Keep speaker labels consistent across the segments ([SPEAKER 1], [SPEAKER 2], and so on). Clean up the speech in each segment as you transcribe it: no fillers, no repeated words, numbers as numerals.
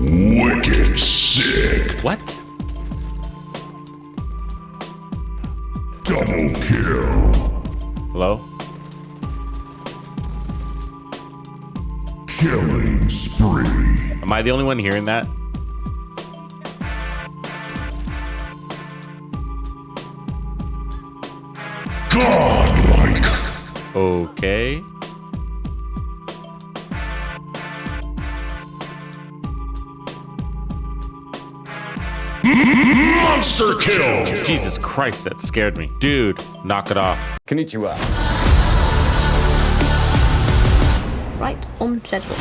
[SPEAKER 1] Wicked sick.
[SPEAKER 2] What?
[SPEAKER 1] Double kill.
[SPEAKER 2] Hello?
[SPEAKER 1] Killing spree.
[SPEAKER 2] Am I the only one hearing that?
[SPEAKER 1] Godlike.
[SPEAKER 2] Okay.
[SPEAKER 1] Monster kill.
[SPEAKER 2] Jesus Christ, that scared me. Dude, knock it off.
[SPEAKER 3] Konnichiwa.
[SPEAKER 4] Right on schedule.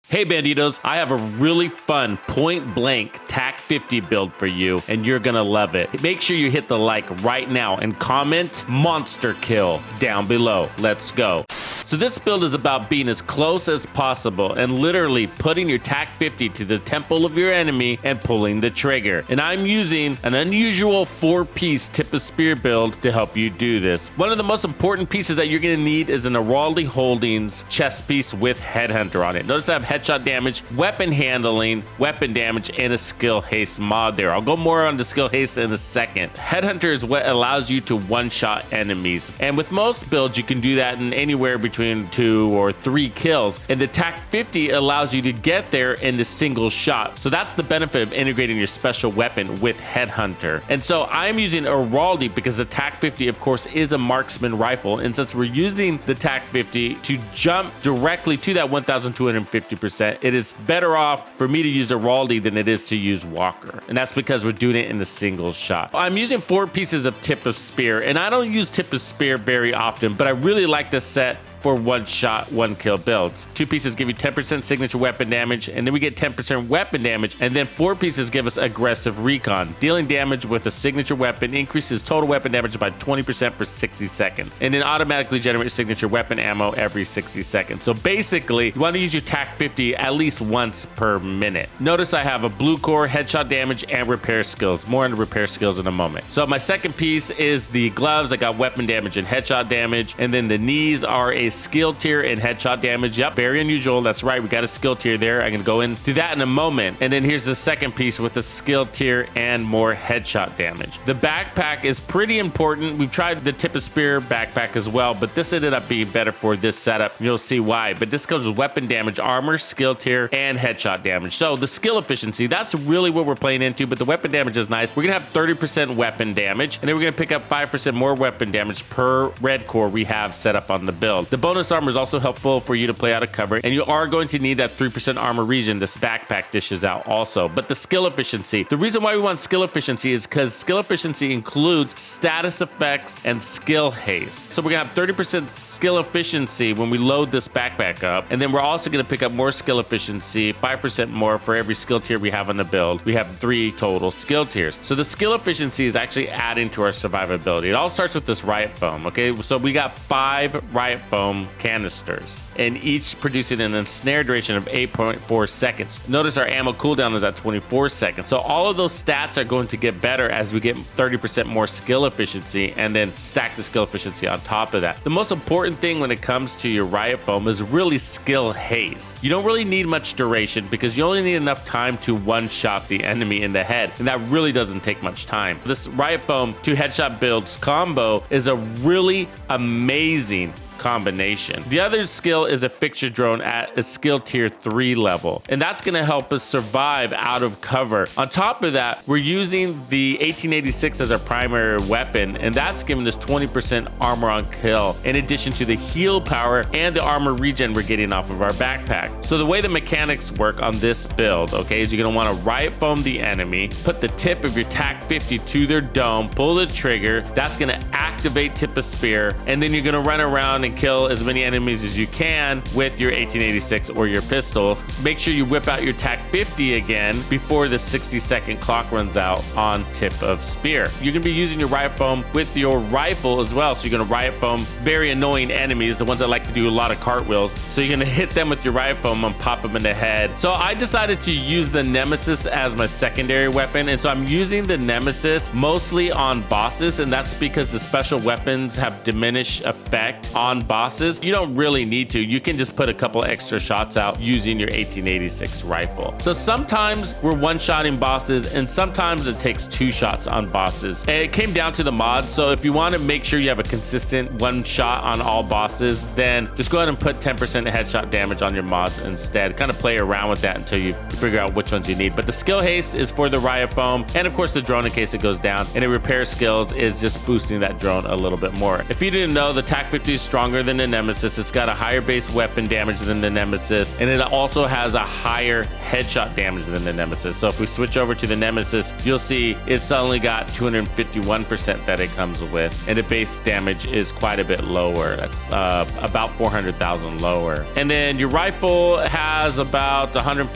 [SPEAKER 2] Hey Bandidos, I have a really fun point blank TAC 50 build for you and you're gonna love it. Make sure you hit the like right now and comment monster kill down below. Let's go. So this build is about being as close as possible and literally putting your TAC 50 to the temple of your enemy and pulling the trigger. And I'm using an unusual 4-piece tip of spear build to help you do this. One of the most important pieces that you're gonna need is an Araldi Holdings chest piece with Headhunter on it. Notice I have headshot damage, weapon handling, weapon damage, and a skill haste mod there. I'll go more on the skill haste in a second. Headhunter is what allows you to one-shot enemies. And with most builds, you can do that in anywhere between 2 or 3 kills. And the TAC 50 allows you to get there in the single shot. So that's the benefit of integrating your special weapon with Headhunter. And so I'm using Araldi because the TAC 50, of course, is a marksman rifle. And since we're using the TAC 50 to jump directly to that 1,250%, it is better off for me to use Araldi than it is to use Walker. And that's because we're doing it in the single shot. I'm using 4 pieces of tip of spear, and I don't use tip of spear very often, but I really like this set for one-shot, one-kill builds. 2 pieces give you 10% signature weapon damage, and then we get 10% weapon damage, and then 4 pieces give us aggressive recon. Dealing damage with a signature weapon increases total weapon damage by 20% for 60 seconds, and then automatically generates signature weapon ammo every 60 seconds. So basically, you want to use your TAC 50 at least once per minute. Notice I have a blue core, headshot damage, and repair skills. More on the repair skills in a moment. So my second piece is the gloves. I got weapon damage and headshot damage, and then the knees are a skill tier and headshot damage. Yep, very unusual. That's right, we got a skill tier there. I'm gonna go into that in a moment. And then here's the second piece with a skill tier and more headshot damage. The backpack is pretty important. We've tried the tip of spear backpack as well, but this ended up being better for this setup. You'll see why. But this comes with weapon damage, armor, skill tier, and headshot damage. So the skill efficiency, that's really what we're playing into, but the weapon damage is nice. We're gonna have 30% weapon damage, and then we're gonna pick up 5% more weapon damage per red core we have set up on the build. The bonus armor is also helpful for you to play out of cover, and you are going to need that 3% armor regen this backpack dishes out also. But the skill efficiency, the reason why we want skill efficiency is because skill efficiency includes status effects and skill haste. So we're gonna have 30% skill efficiency when we load this backpack up, and then we're also gonna pick up more skill efficiency, 5% more for every skill tier we have on the build. We have 3 total skill tiers. So the skill efficiency is actually adding to our survivability. It all starts with this riot foam, okay? So we got 5 riot foam canisters, and each producing an ensnare duration of 8.4 seconds. Notice our ammo cooldown is at 24 seconds. So all of those stats are going to get better as we get 30% more skill efficiency and then stack the skill efficiency on top of that. The most important thing when it comes to your riot foam is really skill haste. You don't really need much duration because you only need enough time to one-shot the enemy in the head, and that really doesn't take much time. This riot foam 2 headshot builds combo is a really amazing combination. The other skill is a fixture drone at a skill tier 3 level, and that's going to help us survive out of cover. On top of that, we're using the 1886 as our primary weapon, and that's giving us 20% armor on kill in addition to the heal power and the armor regen we're getting off of our backpack. So the way the mechanics work on this build, okay, is you're going to want to riot foam the enemy, put the tip of your TAC 50 to their dome, pull the trigger. That's going to activate tip of spear, and then you're going to run around and kill as many enemies as you can with your 1886 or your pistol. Make sure you whip out your TAC 50 again before the 60-second clock runs out on tip of spear. You're gonna be using your riot foam with your rifle as well. So you're gonna riot foam very annoying enemies, the ones that like to do a lot of cartwheels. So you're gonna hit them with your riot foam and pop them in the head. So I decided to use the Nemesis as my secondary weapon, and so I'm using the Nemesis mostly on bosses, and that's because the special weapons have diminished effect on on bosses, you don't really need to. You can just put a couple extra shots out using your 1886 rifle. So sometimes we're one-shotting bosses, and sometimes it takes 2 shots on bosses. It came down to the mod, so if you want to make sure you have a consistent 1 shot on all bosses, then just go ahead and put 10% headshot damage on your mods instead. Kind of play around with that until you figure out which ones you need. But the skill haste is for the riot foam, and of course the drone in case it goes down, and the repair skills is just boosting that drone a little bit more. If you didn't know, the TAC 50 is stronger than the Nemesis. It's got a higher base weapon damage than the Nemesis, and it also has a higher headshot damage than the Nemesis. So if we switch over to the Nemesis, you'll see it's only got 251% that it comes with, and the base damage is quite a bit lower. That's about 400,000 lower. And then your rifle has about 155%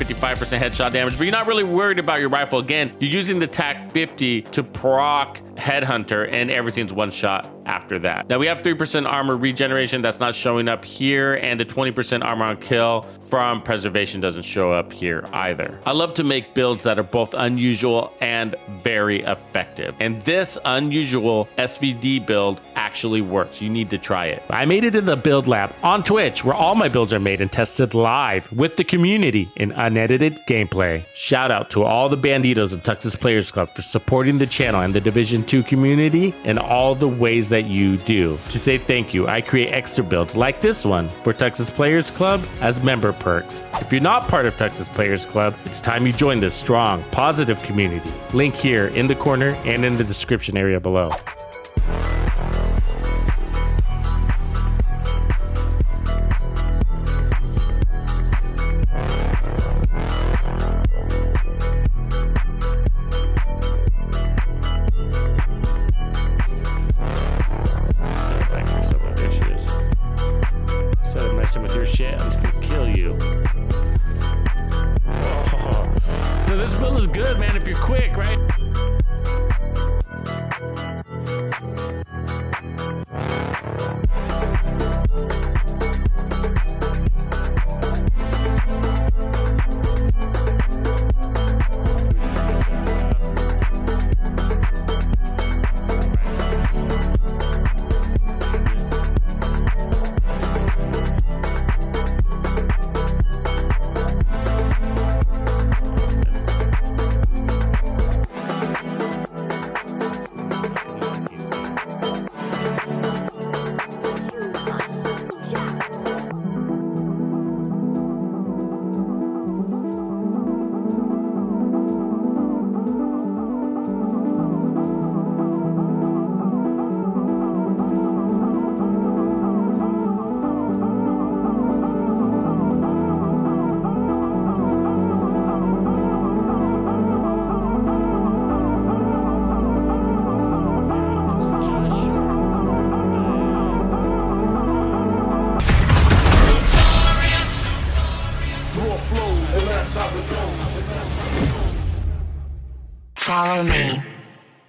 [SPEAKER 2] headshot damage, but you're not really worried about your rifle. Again, you're using the TAC 50 to proc Headhunter, and everything's 1 shot after that. Now we have 3% armor regeneration that's not showing up here, and the 20% armor on kill from preservation doesn't show up here either. I love to make builds that are both unusual and very effective, and this unusual SVD build actually works. You need to try it. I made it in the build lab on Twitch, where all my builds are made and tested live with the community in unedited gameplay. Shout out to all the Bandidos and Tuxes Players Club for supporting the channel and the Division 2 community in all the ways that you do. To say thank you, I create extra builds like this one for Tuxes Players Club as member perks. If you're not part of Tuxes Players Club, it's time you join this strong, positive community. Link here in the corner and in the description area below. With your shit, I'm just gonna kill you. Oh. So this build is good, man, if you're quick, right?
[SPEAKER 3] Follow me.